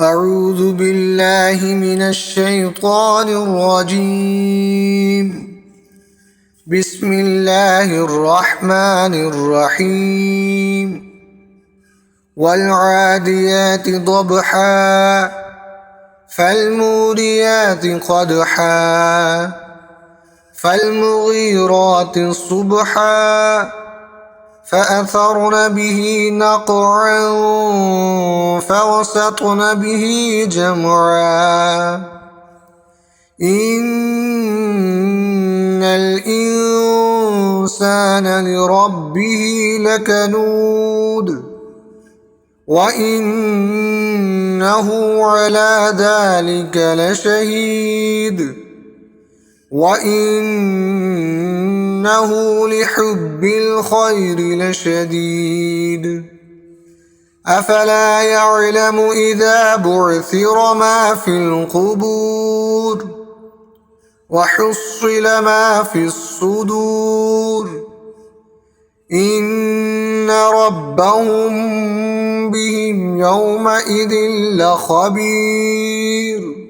أعوذ بالله من الشيطان الرجيم. بسم الله الرحمن الرحيم. والعاديات ضبحا فالموريات قدحا فالمغيرات صبحا فأثرن به نقعا فوسطن به جمعا إن الإنسان لربه لكنود وإنه على ذلك لشهيد وإنه لحب الخير لشديد أفلا يعلم إذا بعثر ما في القبور وحصل ما في الصدور إن ربهم بهم يومئذ لخبير